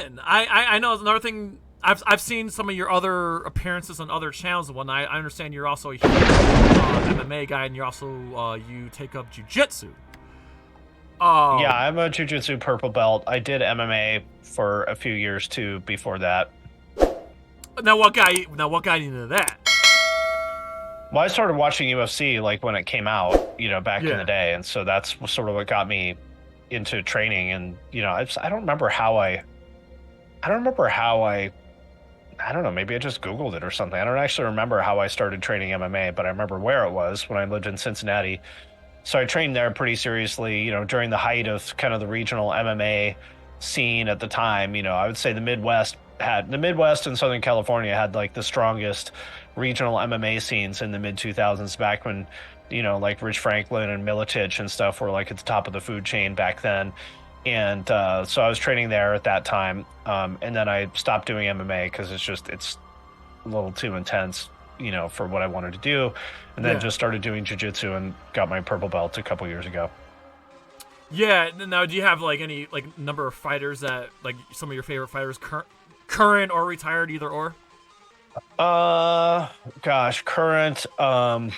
in. I know another thing. I've seen some of your other appearances on other channels and whatnot. I understand you're also a huge MMA guy, and you're also you take up Jujitsu. Yeah, I'm a Jujitsu purple belt. I did MMA for a few years too before that. Now what got you into that? Well, I started watching UFC like when it came out, back in the day, and so that's sort of what got me into training. And I don't remember how I don't know, maybe I just Googled it or something. I don't actually remember how I started training MMA, but I remember where it was when I lived in Cincinnati. So I trained there pretty seriously, during the height of kind of the regional MMA scene at the time. I would say the Midwest and Southern California had like the strongest regional MMA scenes in the mid 2000s, back when, like Rich Franklin and Latice and stuff were like at the top of the food chain back then. And so I was training there at that time. And then I stopped doing MMA because it's a little too intense, for what I wanted to do. And then just started doing jiu-jitsu and got my purple belt a couple years ago. Yeah. Now, do you have like any like number of fighters that like some of your favorite fighters, current or retired, either or? Gosh, current. I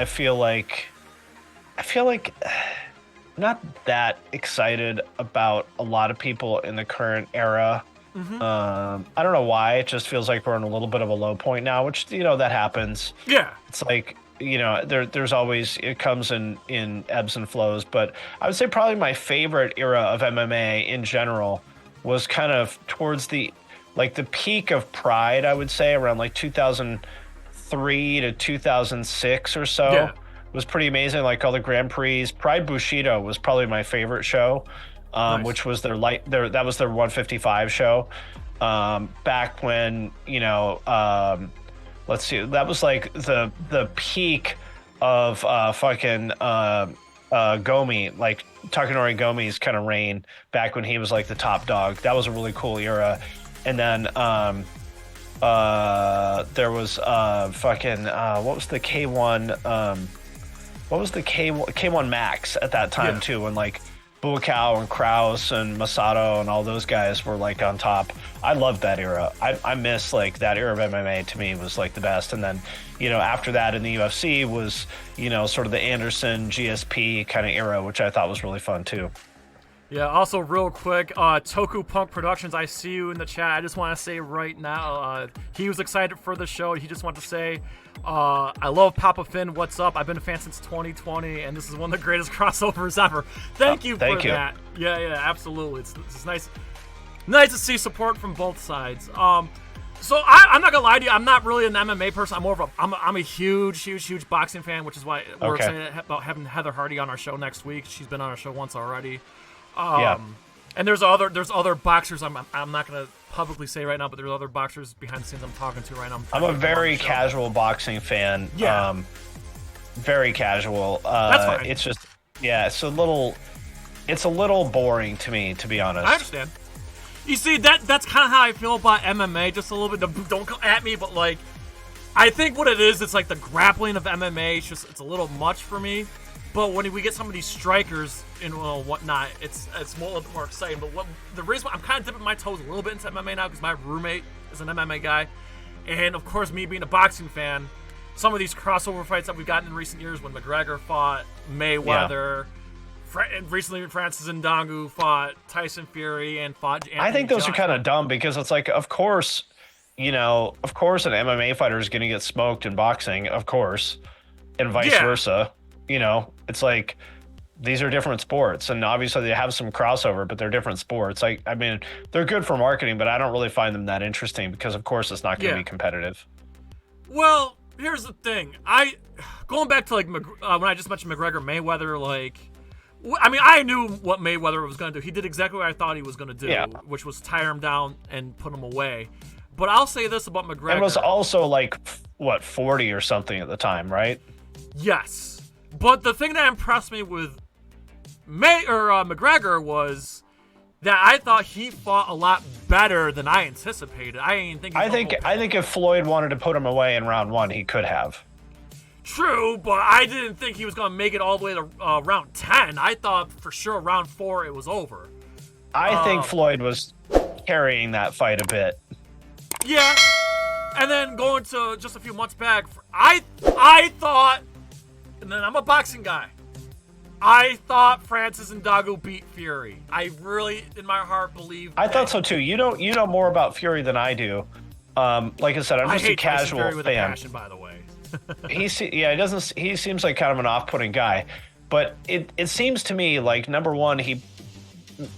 feel like not that excited about a lot of people in the current era. Mm-hmm. I don't know why. It just feels like we're in a little bit of a low point now, which that happens. Yeah, it's like there's always, it comes in ebbs and flows. But I would say probably my favorite era of MMA in general was kind of towards the peak of Pride. I would say around like 2003 to 2006 or so. Yeah. It was pretty amazing. Like all the Grand Prix. Pride Bushido was probably my favorite show. Nice. Which was that was their 155 show, back when, let's see, that was like the peak of fucking Gomi, like Takanori Gomi's kind of reign, back when he was like the top dog. That was a really cool era. And then there was fucking what was the K1 what was the K1 Max at that time too, when like Buakaw and Kraus and Masato and all those guys were like on top. I loved that era. I miss like that era of MMA. To me was like the best. And then, after that in the UFC was, sort of the Anderson GSP kind of era, which I thought was really fun too. Yeah, also real quick, Toku Punk Productions, I see you in the chat. I just want to say right now, he was excited for the show. He just wanted to say, I love Papa Finn, what's up? I've been a fan since 2020, and this is one of the greatest crossovers ever. Thank you for that. Yeah, absolutely. It's nice to see support from both sides. So I'm not gonna lie to you, I'm not really an MMA person. I'm a huge boxing fan, which is why we're excited about having Heather Hardy on our show next week. She's been on our show once already. And there's other boxers I'm not gonna publicly say right now, but there's other boxers behind the scenes I'm talking to right now. I'm a very casual boxing fan. Yeah. Very casual. That's fine. It's just it's a little boring to me, to be honest. I understand. You see, that's kind of how I feel about MMA. Just a little bit. Don't come at me, but like, I think what it is, it's like the grappling of MMA. It's a little much for me. But when we get some of these strikers and whatnot, it's a little bit more exciting. But the reason why I'm kind of dipping my toes a little bit into MMA now, because my roommate is an MMA guy, and of course me being a boxing fan, some of these crossover fights that we've gotten in recent years, when McGregor fought Mayweather, recently Francis Ngannou fought Tyson Fury and fought Anthony I think those Joshua. are kind of dumb, because it's like, of course an MMA fighter is going to get smoked in boxing, of course, and vice versa. It's like, these are different sports, and obviously they have some crossover, but they're different sports. I mean, they're good for marketing, but I don't really find them that interesting, because of course it's not going to be competitive. Well, here's the thing. Going back to like when I just mentioned McGregor Mayweather, like, I mean, I knew what Mayweather was going to do. He did exactly what I thought he was going to do, which was tire him down and put him away. But I'll say this about McGregor. And was also like, 40 or something at the time, right? Yes. But the thing that impressed me with McGregor was that I thought he fought a lot better than I anticipated. I think if Floyd wanted to put him away in round 1, he could have. True, but I didn't think he was going to make it all the way to round 10. I thought for sure round 4 it was over. I think Floyd was carrying that fight a bit. Yeah. And then going to just a few months back, I thought, and then I'm a boxing guy, I thought Francis Ngannou beat Fury. I really, in my heart, believe. I thought so too. You know more about Fury than I do. Like I said, I'm just a casual Fury with fan. A passion, by the way. He seems like kind of an off-putting guy, but it seems to me like, number one,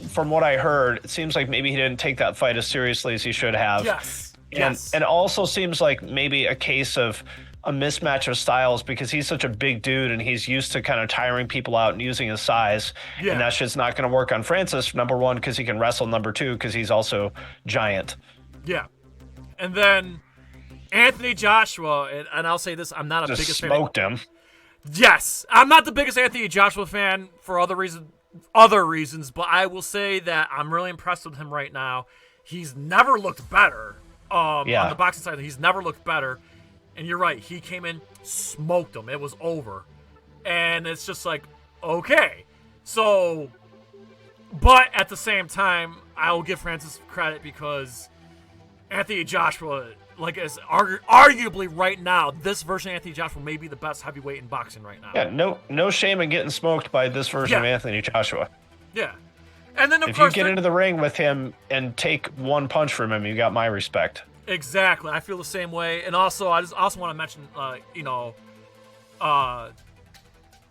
from what I heard, it seems like maybe he didn't take that fight as seriously as he should have. Yes. And also seems like maybe a case of a mismatch of styles, because he's such a big dude and he's used to kind of tiring people out and using his size. Yeah. And that shit's not going to work on Francis, number one, because he can wrestle, number two, because he's also giant. Yeah. And then Anthony Joshua, and I'll say this, I'm not a just biggest smoked fan. him. Yes. I'm not the biggest Anthony Joshua fan for other reasons, but I will say that I'm really impressed with him right now. He's never looked better. On the boxing side, he's never looked better. And you're right, he came in, smoked him. It was over. And it's just like, okay. So, but at the same time, I will give Francis credit because Anthony Joshua, like, is arguably right now, this version of Anthony Joshua may be the best heavyweight in boxing right now. Yeah, no shame in getting smoked by this version of Anthony Joshua. Yeah. And then, if you get into the ring with him and take one punch from him, you got my respect. Exactly. I feel the same way. And also, I just also want to mention,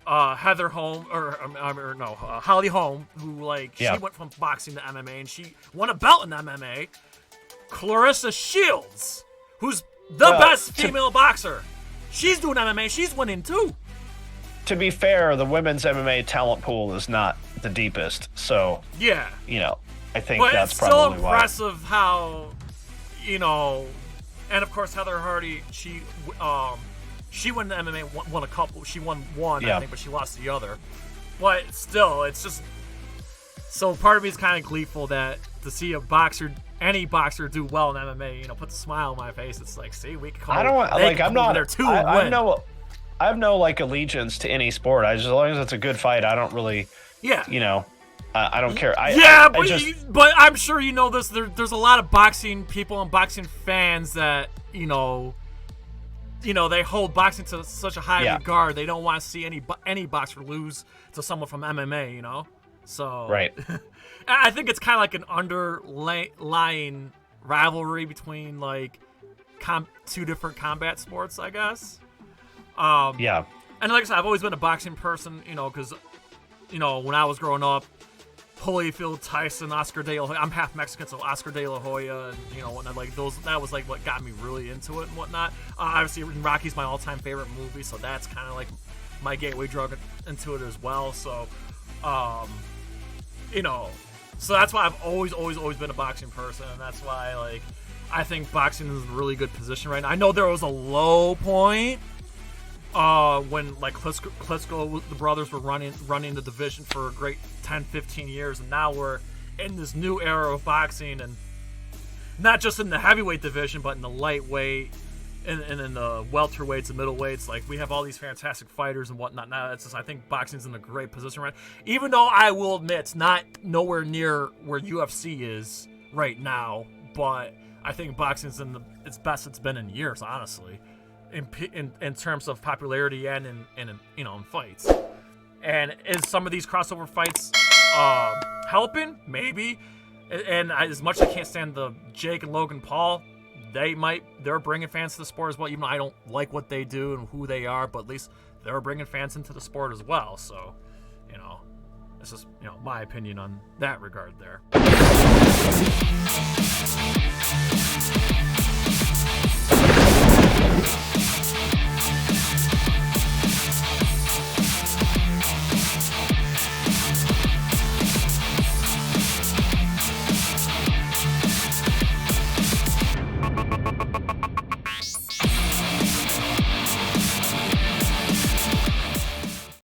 Heather Holm, Holly Holm, who, she went from boxing to MMA, and she won a belt in MMA. Clarissa Shields, who's the best female boxer. She's doing MMA. She's winning, too. To be fair, the women's MMA talent pool is not the deepest. So, I think that's probably why. It's still impressive how, and of course Heather Hardy, she won the MMA, won a couple. She won one, I think, but she lost the other. But still, it's just, so part of me is kind of gleeful that to see any boxer do well in MMA, puts a smile on my face. It's like, see, we can call I have no allegiance to any sport. As long as it's a good fight, I don't really, I don't care. But I'm sure you know this. There's a lot of boxing people and boxing fans that they hold boxing to such a high regard. They don't want to see any boxer lose to someone from MMA. So right. I think it's kind of like an underlying rivalry between two different combat sports, I guess. And like I said, I've always been a boxing person, because when I was growing up, Holyfield, Tyson, Oscar De La Hoya. I'm half Mexican, so Oscar De La Hoya, and whatnot. That was what got me really into it and whatnot. Obviously, Rocky's my all-time favorite movie, so that's kind of like my gateway drug into it as well. So, so that's why I've always been a boxing person, and that's why I think boxing is in a really good position right now. I know there was a low point when Klitschko, the brothers were running the division for a great 10-15 years, and now we're in this new era of boxing, and not just in the heavyweight division, but in the lightweight and in the welterweights and middleweights. We have all these fantastic fighters and whatnot. Now it's just, I think boxing's in a great position right. Even though I will admit it's not nowhere near where UFC is right now, but I think boxing's in its best it's been in years, honestly. In terms of popularity and in fights. And is some of these crossover fights helping? Maybe. And as much as I can't stand the Jake and Logan Paul, they're bringing fans to the sport as well, even though I don't like what they do and who they are, but at least they're bringing fans into the sport as well. So, it's just, my opinion on that regard there.